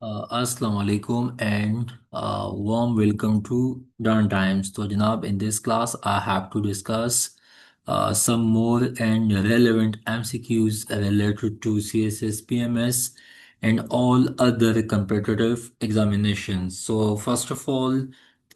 Assalamu alaikum and warm welcome to Dawn Times. So, Janab, in this class, I have to discuss some more and relevant MCQs related to CSS, PMS, and all other competitive examinations. So, first of all,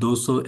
200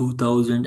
2000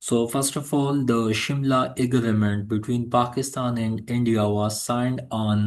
So first of all, the Shimla Agreement between Pakistan and India was signed on,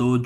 2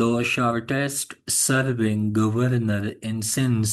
the shortest serving governor in since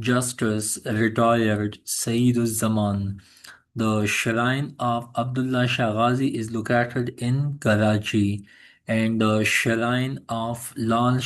Justice retired Saeed Zaman। The shrine of Abdullah Shah Ghazi is located in Karachi and the shrine of Lal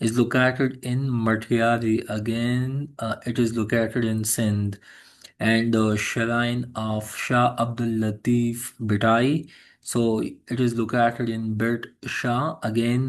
is located in Matiari, again it is located in Sindh, and the shrine of Shah Abdul Latif Bitai, so it is located in Bit Shah, again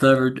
3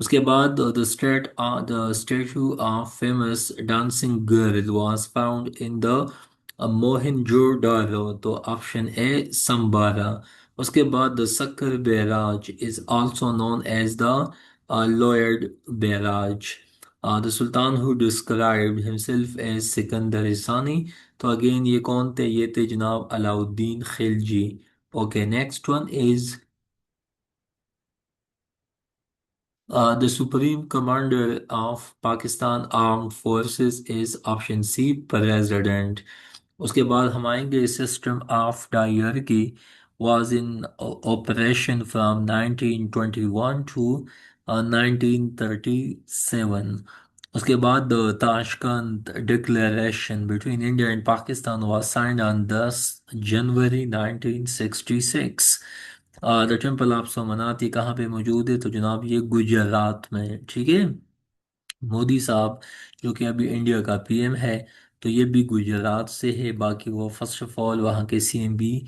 اس کے بعد the statue of famous dancing girl was found in the Mohenjo-daro. تو option اے سمبارا. اس کے بعد the Sakkar Barrage is also known as the Lloyd Barrage. The Sultan who described himself as Sikandar Sani. تو again یہ کون تھے؟ یہ تھے جناب علاؤدین Khilji. Okay, next one is the Supreme Commander of Pakistan Armed Forces is option C, President. اس کے بعد ہم آئیں گے system of dyarchy was in operation from 1921 to 1937. اس کے بعد the Tashkent Declaration between India and Pakistan was signed on 10 January 1966. The temple of Somnath یہ کہاں پہ موجود ہے؟ تو جناب یہ گجرات میں. ٹھیک ہے. مودی صاحب جو کہ ابھی انڈیا کا پی ایم ہے تو یہ بھی گجرات سے ہے. باقی وہ فرسٹ آف آل وہاں کے سی ایم بھی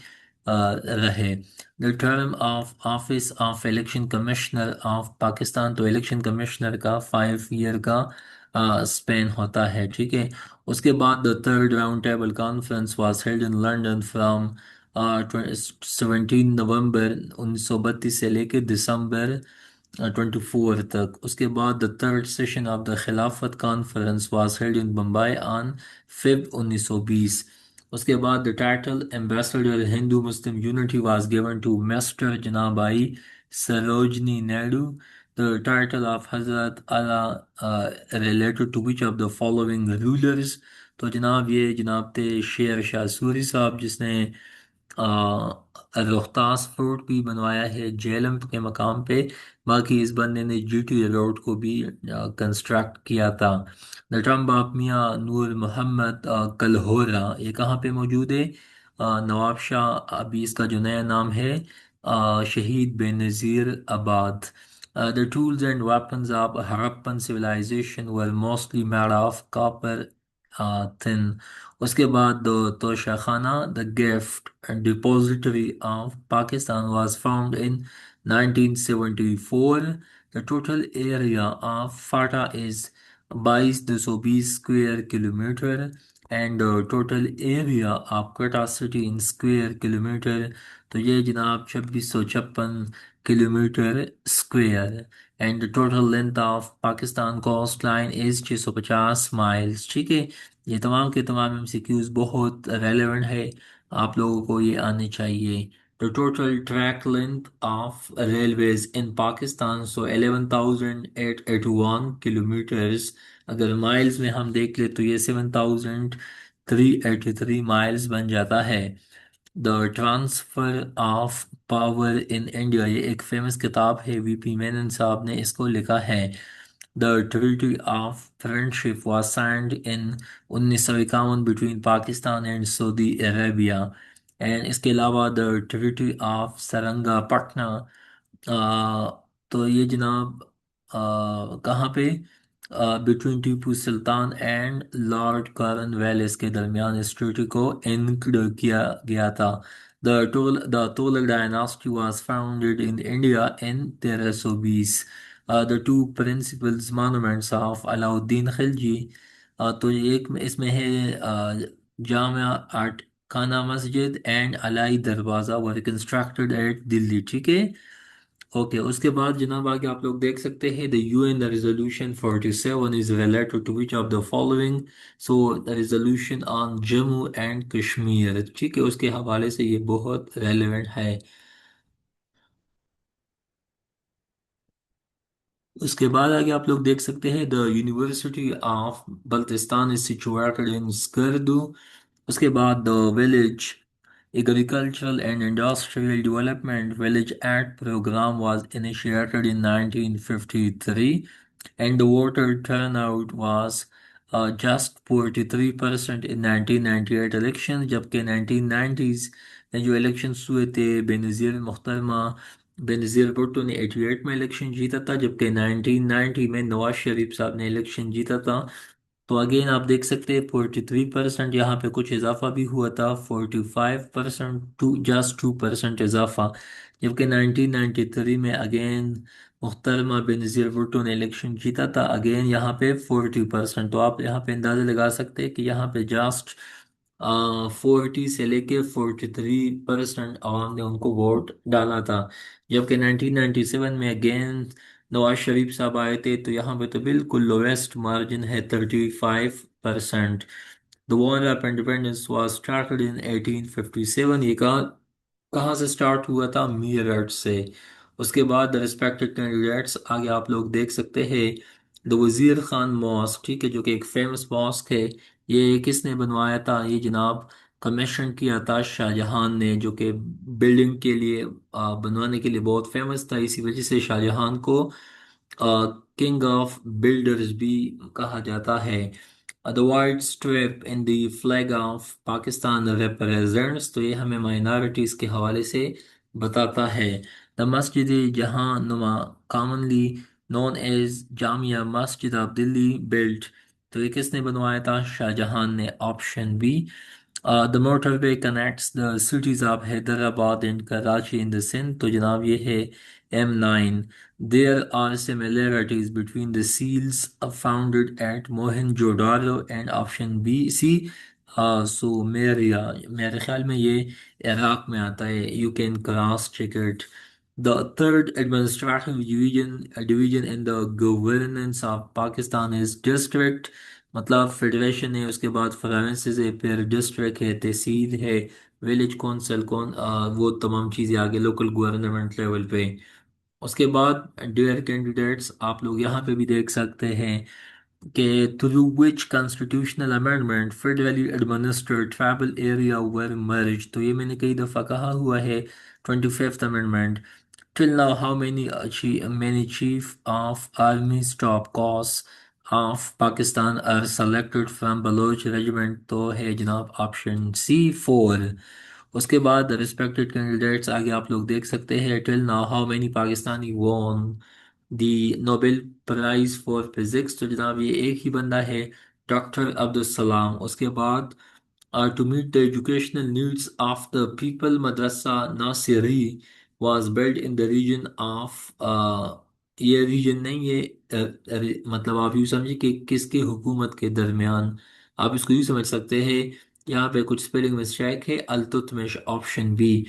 رہے. The term of office of election commissioner of Pakistan. تو الیکشن کمشنر کا 5 ایئر کا اسپین ہوتا ہے. ٹھیک ہے. اس کے بعد the third round table conference was held in London from 17 نومبر 1932 سے لے کے دسمبر 24 تک. اس کے بعد the third session of the Khilafat conference was held in Bombay on Feb 1920. اس کے بعد the title ambassador Hindu Muslim unity was given to mister Jinnah آئی Sarojini Naidu. The title of Hazrat Allah related to which of the following rulers. تو جناب یہ جناب تھے شیر شاہ سوری صاحب جس نے روہتاس فورٹ بھی بنوایا ہے جیلم کے مقام پہ. باقی اس بندے نے جی ٹی روڈ کو بھی کنسٹرکٹ کیا تھا. دا ٹمب آف میاں نور محمد کلہورا یہ کہاں پہ موجود ہے؟ نواب شاہ ابھی اس کا جو نیا نام ہے شہید بے نظیر آباد. The tools and weapons of Harappan civilization were mostly made of copper thin. اس کے بعد توشہ خانہ the gift and depository of Pakistan was found in 1974. The total area of FATA is 2220 square kilometer and total area of Quetta city in square kilometer. تو یہ جناب 2656 kilometre square. And total length of Pakistan coast line is 650 miles. ٹھیک ہے. یہ تمام کے تمام M C Qs بہت ریلیونٹ ہے، آپ لوگوں کو یہ آنے چاہیے. The total track length of railways in Pakistan so 11,881 kilometers. اگر مائلز میں ہم دیکھ لیں تو یہ 7,383 مائلز بن جاتا ہے. The transfer of power in India یہ ایک فیمس کتاب ہے، وی پی مینن صاحب نے اس کو لکھا ہے. The treaty of friendship was signed in 1951 between Pakistan and Saudi Arabia. And اس کے علاوہ the treaty of Srirangapatna تو یہ جناب کہاں پہ between Tipu Sultan and lord Cornwallis کے درمیان اس ٹریٹی کو انکڈ کیا گیا تھا. The Tolak dynasty was founded in India in 1320. The two principal monuments of Alauddin Khilji تو ایک اس میں ہے جامع اٹکانہ مسجد اینڈ علائی دروازہ were constructed at دلی. ٹھیک ہے. اوکے. اس کے بعد جناب آگے آپ لوگ دیکھ سکتے ہیں the UN resolution 47 is related to which of the following. So the resolution on Jammu and Kashmir. ٹھیک ہے. اس کے حوالے سے یہ بہت ریلیونٹ ہے. اس کے بعد آگے آپ لوگ دیکھ سکتے ہیں the University of Baltistan is situated in Skardu. اس کے بعد the village agricultural and industrial development village act program was initiated in 1953 and the voter turnout was just 43% in 1998 elections. جبکہ 1990s میں جو الیکشنز ہوئے تھے بینظیر محترمہ بینظیر بھٹو نے 88 میں الیکشن جیتا تھا، جبکہ 1990 میں نواز شریف صاحب نے الیکشن جیتا تھا. تو اگین آپ دیکھ سکتے ہیں 43%، یہاں پہ کچھ اضافہ بھی ہوا تھا 45%، جسٹ 2% اضافہ. جبکہ 1993 میں اگین محترمہ بینظیر بھٹو نے الیکشن جیتا تھا، اگین یہاں پہ 40%، تو آپ یہاں پہ اندازہ لگا سکتے ہیں کہ یہاں پہ جسٹ 40 سے لے کے 43% عوام نے ان کو ووٹ ڈالا تھا۔ جبکہ 1997 میں اگین نواز شریف صاحب آئے تھے، تو یہاں پہ تو بالکل لویسٹ مارجن ہے 35%۔ The War of Independence was started in 1857۔ یہ کہاں سے سٹارٹ ہوا تھا؟ میرٹھ سے۔ اس کے بعد ریسپیکٹڈ کینڈیڈیٹس آگے آپ لوگ دیکھ سکتے ہیں۔ دا وزیر خان ماسک، ٹھیک ہے، جو کہ ایک فیمس ماسک ہے، یہ کس نے بنوایا تھا؟ یہ جناب کمیشن کیا تھا شاہ جہان نے، جو کہ بلڈنگ کے لیے بنوانے کے لیے بہت فیمس تھا، اسی وجہ سے شاہ جہان کو کنگ آف بلڈرز بھی کہا جاتا ہے۔ The white strip in the flag of Pakistan represents، تو یہ ہمیں مائنارٹیز کے حوالے سے بتاتا ہے۔ The مسجد جہاں نما commonly known as Jamia Masjid of Delhi built، تو یہ کس نے بنوایا تھا؟ شاہ جہان نے، option B. The motorway connects the cities of Hyderabad and Karachi in the Sindh، تو جناب یہ ہے M9۔ There are similarities between the seals founded at Mohenjo-daro and option B C Sumeria، میرے خیال میں یہ عراق میں آتا ہے، you can cross check it۔ The third administrative division in the governance of Pakistan is district، مطلب federation ہے، اس کے بعد فرانسز ہے، پھر ڈسٹرکٹ ہے، تحصیل ہے، ولیج کونسل وہ تمام چیزیں آگے لوکل گورنمنٹ لیول پہ۔ اس کے بعد ڈیئر کینڈیڈیٹس آپ لوگ یہاں پہ بھی دیکھ سکتے ہیں کہ through which constitutional amendment federally administered tribal area were merged، تو یہ میں نے کئی دفعہ کہا ہوا ہے، 25th amendment۔ Till now how many chief of army staff corps of Pakistan are selected from Baloch regiment، تو ہے جناب آپشن سی 4۔ اس کے بعد ریسپیکٹڈ کینڈیڈیٹس آگے آپ لوگ دیکھ سکتے ہیں، till now how many Pakistani won the Nobel price for physics, تو جناب یہ ایک ہی بندہ ہے، ڈاکٹر عبدالسلام۔ اس کے بعد to meet the educational needs of the people، مدرسہ Nasiri was built in the region of یہ ریجن نہیں، مطلب آپ یوں سمجھیں کہ کس کے حکومت کے درمیان، آپ اس کو یوں سمجھ سکتے ہیں، یہاں پہ کچھ اسپیلنگ مسٹیک ہے، Iltutmish, option B.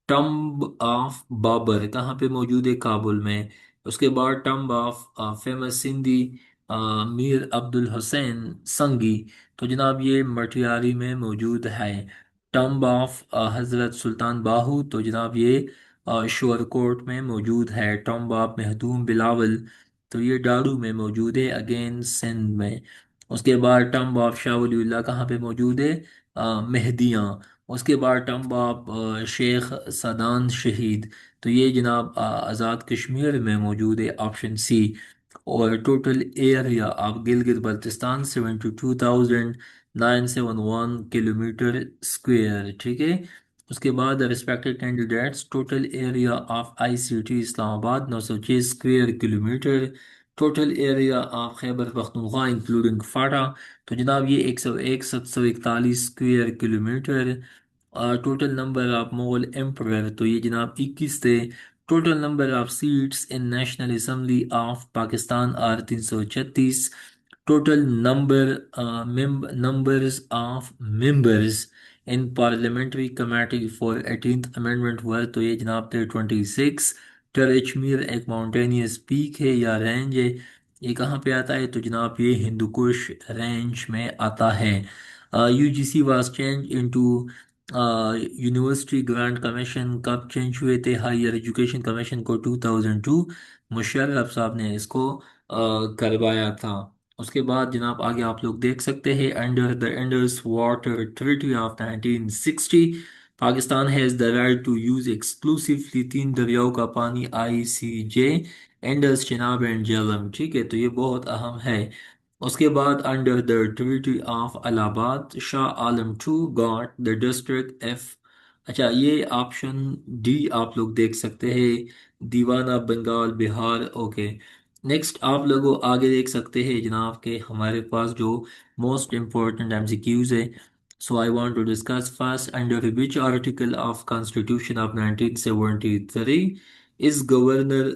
Tomb of Babur کہاں پہ موجود ہے؟ کابل میں۔ اس کے بعد tomb of famous Sindhi Mir Abdul Hussain سنگی، تو جناب یہ مٹیاری میں موجود ہے۔ ٹمب آف حضرت سلطان باہو، تو جناب یہ شور کوٹ میں موجود ہے۔ ٹمب آف مہدوم بلاول، تو یہ ڈاڑو میں موجود ہے، اگین سندھ میں۔ اس کے بعد ٹمب آف شاہ ولی اللہ کہاں پہ موجود ہے؟ مہدیاں۔ اس کے بعد ٹمب آف شیخ سادان شہید، تو یہ جناب آزاد کشمیر میں موجود ہے، آپشن سی۔ اور total area of Gilgit Baltistan 72,971 kilometre square, ٹھیک ہے۔ اس کے بعد respected candidates, total area of I C T Islamabad 906 square kilometre, total area of Khyber Pakhtunkhwa including FATA, تو جناب یہ 101,741 square kilometre. Total number of Mughal emperor, تو یہ جناب 21 تھے۔ Total number of seats in national assembly of Pakistan are 336۔ Total numbers of members in parliamentary committee for 18th amendment ور، تو یہ جناب تھے 26۔ ٹرچمیر ایک ماؤنٹینیس پیک ہے یا رینج ہے، یہ کہاں پہ آتا ہے؟ تو جناب یہ ہندو کش رینج میں آتا ہے۔ U G C was change into University Grant Commission کب چینج ہوئے تھے؟ ہائر ایجوکیشن کمیشن کو 2002 مشرف صاحب نے اس کو کروایا تھا۔ اس کے بعد جناب آگے آپ لوگ دیکھ سکتے ہیں، under the Indus water treaty of 1960 Pakistan has the right to use exclusively 3 دریاؤں کا پانی، I C J, Indus, Chenab and Jhelum, ٹھیک ہے، تو یہ بہت اہم ہے۔ اس کے بعد under the treaty of Allahabad Shah Alam two got the district F, اچھا یہ آپشن ڈی آپ لوگ دیکھ سکتے ہیں، دیوانہ بنگال بہار، اوکے۔ نیکسٹ آپ لوگوں آگے دیکھ سکتے ہیں جناب کہ ہمارے پاس جو most important M C Qs ہے، So I want to discuss first under which article of Constitution of 1973 is governor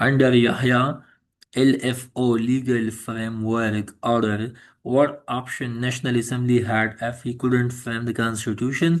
under Yahya LFO legal framework order. What option National Assembly had if he couldn't frame the Constitution?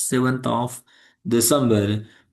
7th of December।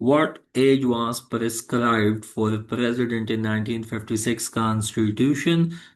What age was prescribed for the president in 1956 Constitution?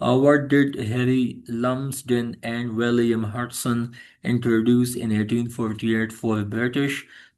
What did Harry Lumsden and William Hudson introduce in 1848 for British?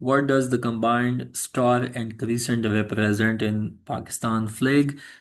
What does the combined star and crescent represent in Pakistan flag?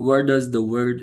What does the word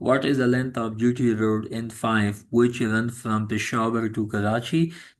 What is the length of GT Road in 5 which run from Peshawar to Karachi?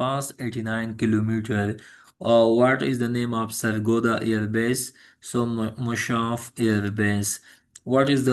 Pass? 89 kilometer। What is the name of Sargodha Air Base? So Mushaf Air Base। What is the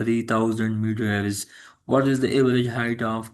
3000 meters। What is the average height of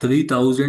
3000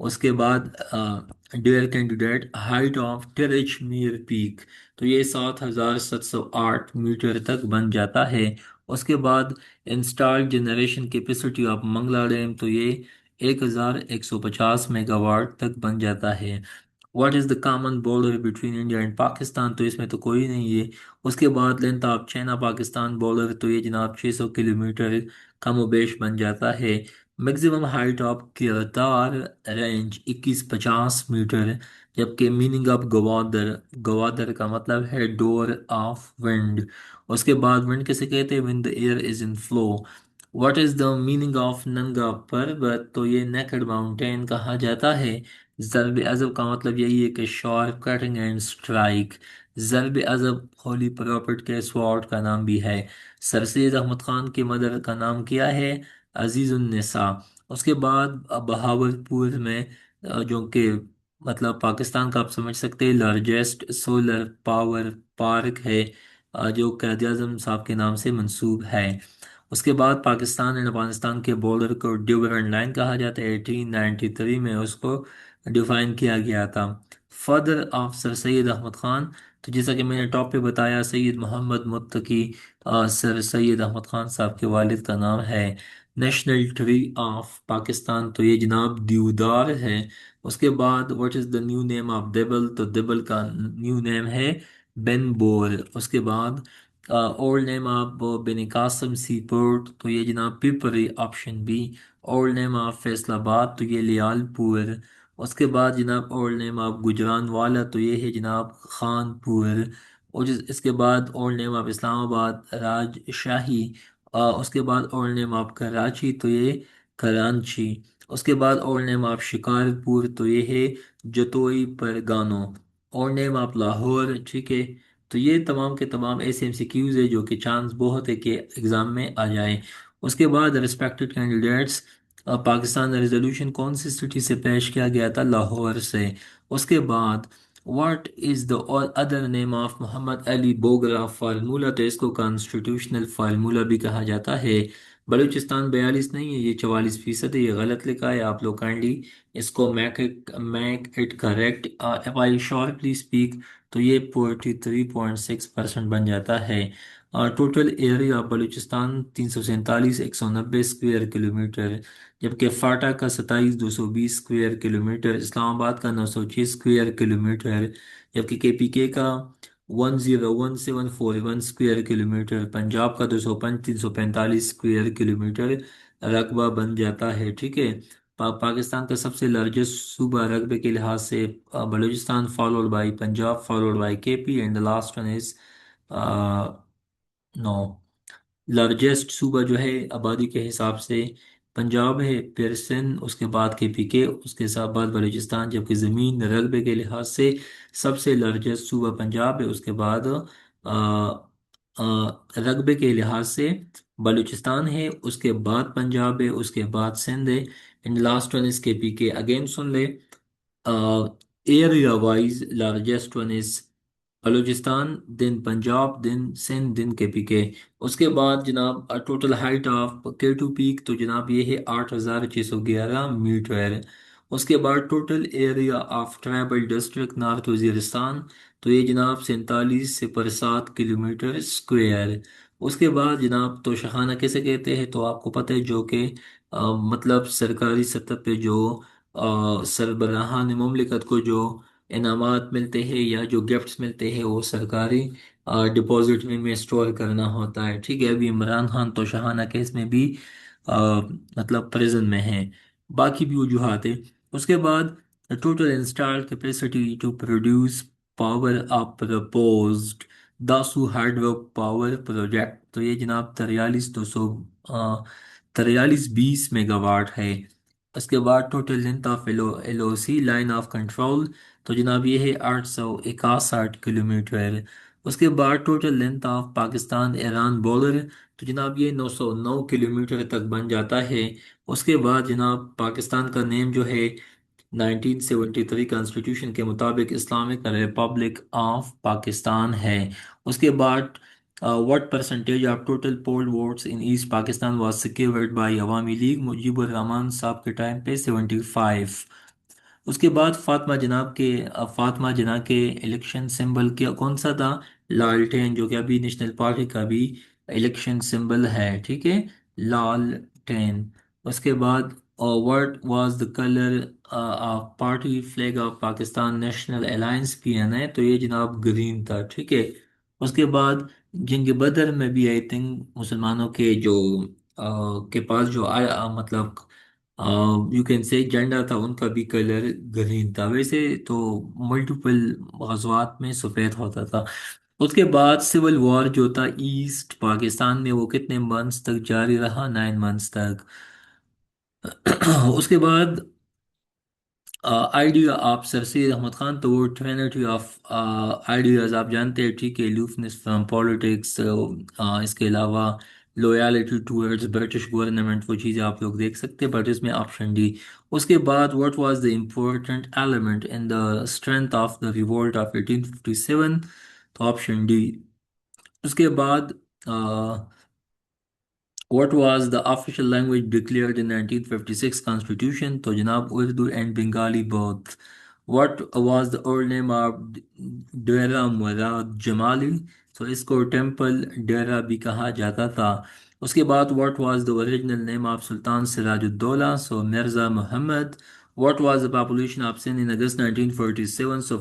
اس کے بعد dear candidate height of Tirich Mir peak, تو یہ 7708 metre تک بن جاتا ہے۔ اس کے بعد install generation capacity of Mangla dam, تو یہ 1150 میگا واٹ تک بن جاتا ہے۔ What is the common border between India and Pakistan, تو اس میں تو کوئی نہیں ہے۔ اس کے بعد length of China Pakistan border, تو یہ جناب 600 کلومیٹر کم و بیش بن جاتا ہے۔ Maximum height of Kirthar range 2150 metre, جبکہ میننگ آف گوادر، گوادر کا مطلب ہے ڈور آف ونڈ۔ اس کے بعد ونڈ کیسے کہتے ہیں؟ When the air is in flow. What is the meaning of Nanga Parbat, تو یہ نیکڈ ماؤنٹین کہا جاتا ہے۔ ضرب ازب کا مطلب یہی ہے کہ شارپ کٹنگ اینڈ اسٹرائک۔ ضرب ازب ہولی پراپرٹ کے سوارڈ کا نام بھی ہے۔ سر سید احمد خان کے مدر کا نام کیا ہے؟ عزیز النساء۔ اس کے بعد بہاولپور میں جو کہ مطلب پاکستان کا آپ سمجھ سکتے ہیں لارجسٹ سولر پاور پارک ہے، جو قائد اعظم صاحب کے نام سے منسوب ہے۔ اس کے بعد پاکستان اینڈ افغانستان کے بارڈر کو ڈیورنڈ لائن کہا جاتا ہے۔ 1893 میں اس کو ڈیفائن کیا گیا تھا۔ فادر آف سر سید احمد خان، تو جیسا کہ میں نے ٹاپ پہ بتایا، سید محمد متقی سر سید احمد خان صاحب کے والد کا نام ہے۔ نیشنل ٹری آف پاکستان، تو یہ جناب دیودار ہے۔ اس کے بعد what is the new name of Debal, تو دیبل کا نیو نیم ہے بن بور۔ اس کے بعد old name of Bin Qasim sea port, تو یہ جناب Pipri, option B. Old name of Faisalabad, تو یہ لیال پور۔ اس کے بعد جناب اولڈ نیم آف گجران والا، تو یہ ہے جناب خان پور۔ اور اس کے بعد اولڈ نیم آف اسلام آباد راج شاہی۔ اس کے بعد اولڈ نیم آف کراچی، تو یہ کرانچی۔ اس کے بعد اولڈ نیم آف شکارپور، تو یہ ہے Jatoi Pargano. Old name of Lahore, ٹھیک ہے۔ تو یہ تمام کے تمام ایسے ایم سی کیوز ہے جو کہ چانس بہت ہے کہ ایگزام میں آ جائیں۔ اس کے بعد ریسپیکٹڈ کینڈیڈیٹس، پاکستان ریزولوشن کون سی سٹی سے پیش کیا گیا تھا؟ لاہور سے۔ اس کے بعد what is the other name of Muhammad Ali Bogra formula, تو اس کو کانسٹیٹیوشنل فارمولہ بھی کہا جاتا ہے۔ بلوچستان 42 نہیں ہے، یہ 44% ہے، یہ غلط لکھا ہے، آپ لوگ کائنڈلی اس کو make it correct. If I sharply speak, تو یہ 43.6% بن جاتا ہے۔ Total area Balochistan 347 190 square kilometre, جبکہ فاٹا کا 27 220 اسکوائر کلومیٹر، اسلام آباد کا 906 اسکوائر کلومیٹر، جبکہ کے پی کے کا 101741 اسکوائر کلومیٹر، پنجاب کا 205 345 اسکوائر کلومیٹر رقبہ بن جاتا ہے، ٹھیک ہے۔ پاکستان کا سب سے لارجسٹ صوبہ رقبے کے لحاظ سے Balochistan, followed by Punjab, followed by K P, and last one is no largest صوبہ جو ہے آبادی کے حساب سے پنجاب ہے، پھر سندھ، اس کے بعد کے پی کے، اس کے ساتھ بعد بلوچستان، جبکہ زمین رقبے کے لحاظ سے سب سے لارجسٹ صوبہ پنجاب ہے، اس کے بعد رقبے کے لحاظ سے بلوچستان ہے، اس کے بعد پنجاب ہے، اس کے بعد سندھ ہے، اینڈ لاسٹ ون از کے پی کے۔ اگین سن لے، area wise largest one is Balochistan, then Punjab, then Sindh, then K P K. اس کے بعد جناب total height of K two peak, تو جناب یہ ہے 8611 میٹر۔ اس کے بعد total area of tribal district north Waziristan, تو یہ جناب 47.7 کلومیٹر اسکوائر۔ اس کے بعد جناب توشخانہ کیسے کہتے ہیں؟ تو آپ کو پتہ ہے جو کہ مطلب سرکاری سطح پہ جو سربراہان مملکت کو جو انعامات ملتے ہیں یا جو گفٹس ملتے ہیں، وہ سرکاری ڈپازٹ میں اسٹور کرنا ہوتا ہے، ٹھیک ہے۔ ابھی عمران خان توشخانہ کیس میں بھی مطلب پریزن میں ہیں، باقی بھی وجوہات ہیں۔ اس کے بعد total install capacity to produce power آپ proposed Dasu hydro power project, تو یہ جناب 4320 میگا واٹ ہے۔ اس کے بعد total length of L O C line of control, تو جناب یہ ہے 861 کلومیٹر۔ اس کے بعد total length of Pakistan Iran border, تو جناب یہ 909 کلومیٹر تک بن جاتا ہے۔ اس کے بعد جناب پاکستان کا نیم جو ہے 1973 کانسٹیٹیوشن کے مطابق اسلامک ریپبلک آف پاکستان ہے۔ اس کے بعد what percentage of total poll votes in East Pakistan was secured by عوامی لیگ؟ مجیب الرحمان صاحب کے ٹائم پہ 75۔ اس کے بعد فاطمہ جناح کے الیکشن سمبل کیا کون سا تھا؟ لالٹین، جو کہ ابھی نیشنل پارٹی کا بھی الیکشن سمبل ہے، ٹھیک ہے، لالٹین۔ اس کے بعد what was the colour of party flag of Pakistan national alliance P N A? تو یہ جناب گرین تھا، ٹھیک ہے۔ اس کے بعد جنگ بدر میں بھی آئی تھنک مسلمانوں کے جو کے پاس جو مطلب یو کین سے جھنڈا تھا، ان کا بھی کلر گرین تھا۔ ویسے تو ملٹیپل غزوات میں سفید ہوتا تھا۔ اس کے بعد سول وار جو تھا ایسٹ پاکستان میں، وہ کتنے منتھس تک جاری رہا؟ 9 منتھس تک۔ اس کے بعد آئیڈیا آپ سر سید احمد خان، تو وہ ٹرینٹی آف آئیڈیاز آپ جانتے ہیں، ٹھیک ہے، لوفنس فرام پالیٹکس، اس کے علاوہ لویالٹی ٹورڈز برٹش گورنمنٹ، وہ چیزیں آپ لوگ دیکھ سکتے ہیں، بٹ اس میں آپشن ڈی۔ اس کے بعد what was the important element in the strength of the revolt of 1857؟ تو آپشن ڈی۔ اس کے بعد what was the official language declared in 1956 Constitution؟ تو جناب Urdu and Bengali both۔ What was the old name of ڈیرا مراد جمالی؟ تو اس کو temple ڈیرا بھی کہا جاتا تھا۔ اس کے بعد what was the original name of Sultan Siraj ud-Daula? So Mirza Muhammad. What was the population of Sindh in August 1947؟ So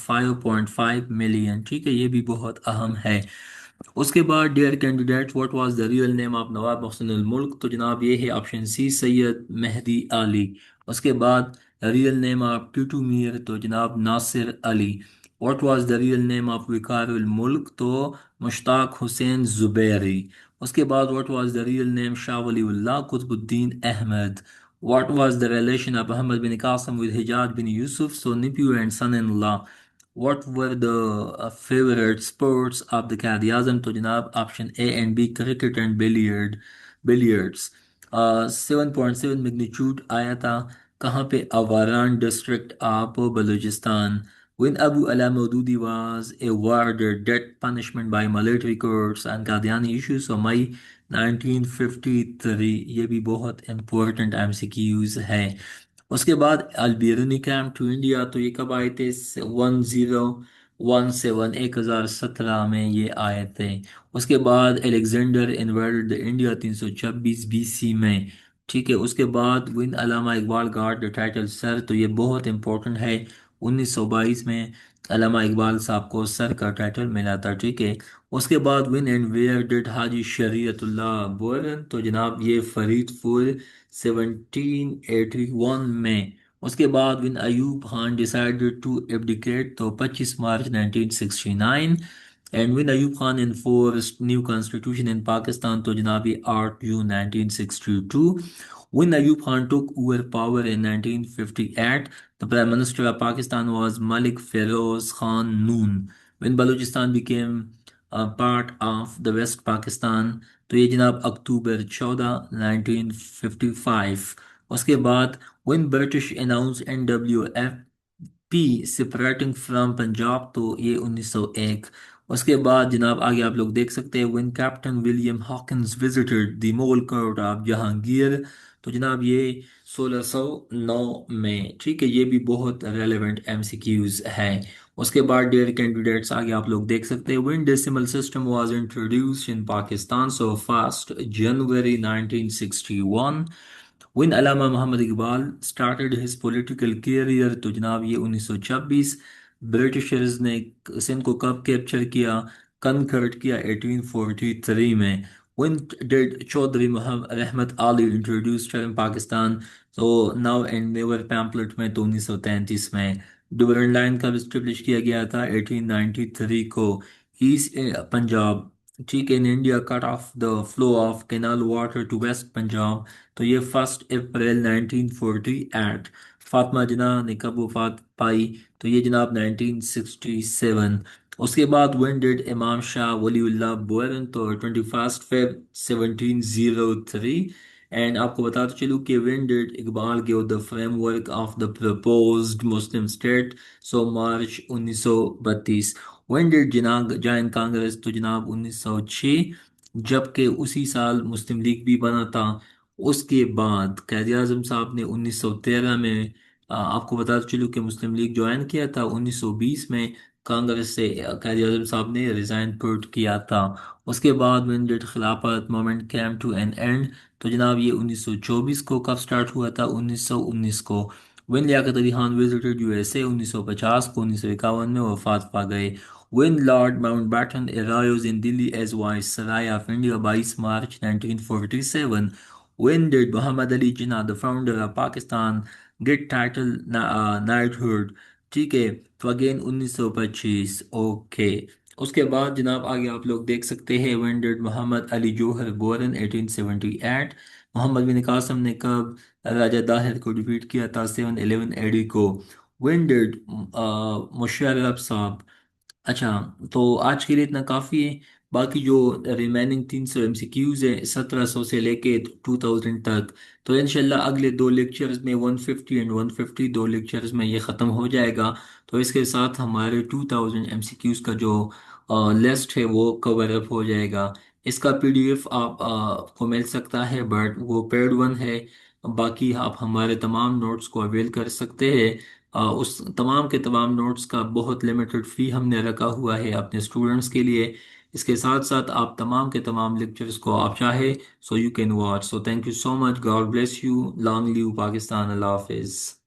5.5 million، ٹھیک ہے، یہ بھی بہت اہم ہے۔ اس کے بعد dear candidate what was the real name of Nawab Mohsin ul Mulk? تو جناب یہ ہے آپشن سی، سید مہدی علی۔ اس کے بعد real name of Titu Mir? تو جناب Nasir Ali. What was the real name of Waqar ul Mulk? تو مشتاق حسین زبیری۔ اس کے بعد what was the real name Shah Wali Ullah Qutb ud Din Ahmad? What was the relation of Ahmad Bin Qasim with Hajjaj Bin Yusuf? So nephew and son in law. What were the favorite sports of the قائد اعظم؟ تو جناب option A and B, cricket and billiards. 7.7 magnitude آیا تھا کہاں پہ؟ Awaran district of Balochistan. when Abu Ala Maududi was awarded death punishment by military courts and Qadiani issue؟ so مئی 1953۔ یہ بھی بہت important M C Qs ہے۔ اس کے بعد البیرونی کیمپ ٹو انڈیا، تو یہ کب آئے تھے؟ 1017، 1017 میں یہ آئے تھے۔ اس کے بعد Alexander invaded India 326 B C میں، ٹھیک ہے۔ اس کے بعد when Allama Iqbal got the title sir? تو یہ بہت امپورٹنٹ ہے، 1922 میں علامہ اقبال صاحب کو سر کا ٹائٹل ملا تھا، ٹھیک ہے۔ اس کے بعد وین اینڈ ویئر ڈیڈ حاجی شریعت اللہ بورن؟ تو جناب یہ فرید پور 1781 میں۔ اس کے بعد when Ayub Khan decided to abdicate؟ تو 25 March 1969۔ and when Ayub Khan enforced new constitution in Pakistan? تو جناب یہ 8 جون 1962۔ when Ayub Khan took over power in 1958؟ the prime minister of Pakistan was Malik Feroz Khan Noon۔ when Balochistan became a part of the West Pakistan؟ تو یہ جناب اکتوبر 14 1955۔ اس کے بعد when British announced NWFP separating from Punjab? تو یہ 1901۔ اس کے بعد جناب آگے آپ لوگ دیکھ سکتے ہیں when Captain William Hawkins visited the Mughal court of Jahangir? تو جناب یہ 1609 میں، ٹھیک ہے، یہ بھی بہت ریلیونٹ ایم سی کیوز ہے۔ اس کے بعد ڈیئر کینڈیڈیٹس آگے آپ لوگ دیکھ سکتے ہیں when decimal system was introduced in Pakistan؟ so 1st January 1961۔ when Allama Muhammad Iqbal started his political career؟ تو جناب یہ 1926۔ برٹشرز نے سندھ کو کب کیپچر کیا، کنکرٹ کیا؟ 1843 میں۔ when did Chaudhry Muhammad Rahmat Ali introduce in Pakistan? تو now and never pamphlet میں، تو 1933 میں۔ ڈوبرن لائن کب اسٹیبلش کیا گیا تھا؟ 1893 کو۔ ایسٹ پنجاب، ٹھیک ہے، in India cut off the flow of canal water to west Punjab? تو یہ 1 اپریل 1948۔ فاطمہ جناح نے کب وفات پائی؟ تو یہ جناب 1967۔ اس کے بعد when did امام شاہ ولی اللہ born؟ تو 21 فیب 1703۔ اینڈ آپ کو بتاتا چلوں کہ when did Iqbal give the framework of the proposed Muslim state؟ So March 1932۔ when did join Congress? تو جناب 1906، جبکہ اسی سال مسلم لیگ بھی بنا تھا۔ اس کے بعد قائد اعظم صاحب نے 1913 میں آپ کو بتا چلوں کہ مسلم لیگ جوائن کیا تھا 1920 میں، کانگریس سے قائد اعظم صاحب نے ریزائن پٹ کیا تھا۔ اس کے بعد when did خلافت moment came to an end، تو جناب یہ 1924 کو کب سٹارٹ ہوا تھا؟ 1919 کو۔ when Liaquat Ali Khan visited USA 1950 کو، 1951 میں وفات پا گئے۔ when lord Mountbatten arrives in Delhi as Viceroy of India 22 March 1947۔ when did Muhammad Ali Jinnah the founder of Pakistan get title knighthood? ٹھیک ہے، تو اگین 1925۔ اوکے، اس کے بعد جناب آگے آپ لوگ دیکھ سکتے ہیں when did Muhammad Ali Jauhar born 1878۔ Muhammad bin Qasim نے کب راجہ داہر کو ڈیفیٹ کیا تھا؟ 711 اے ڈی کو۔ when did مشرف صاحب، اچھا، تو آج کے لیے اتنا کافی ہے۔ باقی جو ریمیننگ 300 ایم سی کیوز ہیں 1700 سے لے کے 2000 تک، تو انشاءاللہ اگلے دو لیکچرز میں 150 اینڈ 150 دو لیکچرز میں یہ ختم ہو جائے گا۔ تو اس کے ساتھ ہمارے 2000 ایم سی کیوز کا جو لسٹ ہے وہ کور اپ ہو جائے گا۔ اس کا پی ڈی ایف آپ کو مل سکتا ہے، بٹ وہ پیڈ ون ہے۔ باقی آپ ہمارے تمام نوٹس کو اویل کر سکتے ہیں۔ اس تمام کے تمام نوٹس کا بہت لمیٹڈ فی ہم نے رکھا ہوا ہے اپنے اسٹوڈنٹس کے لیے۔ اس کے ساتھ ساتھ آپ تمام کے تمام لیکچرز کو آپ چاہے so you can watch. So thank you so much, god bless you, long live Pakistan, اللہ حافظ۔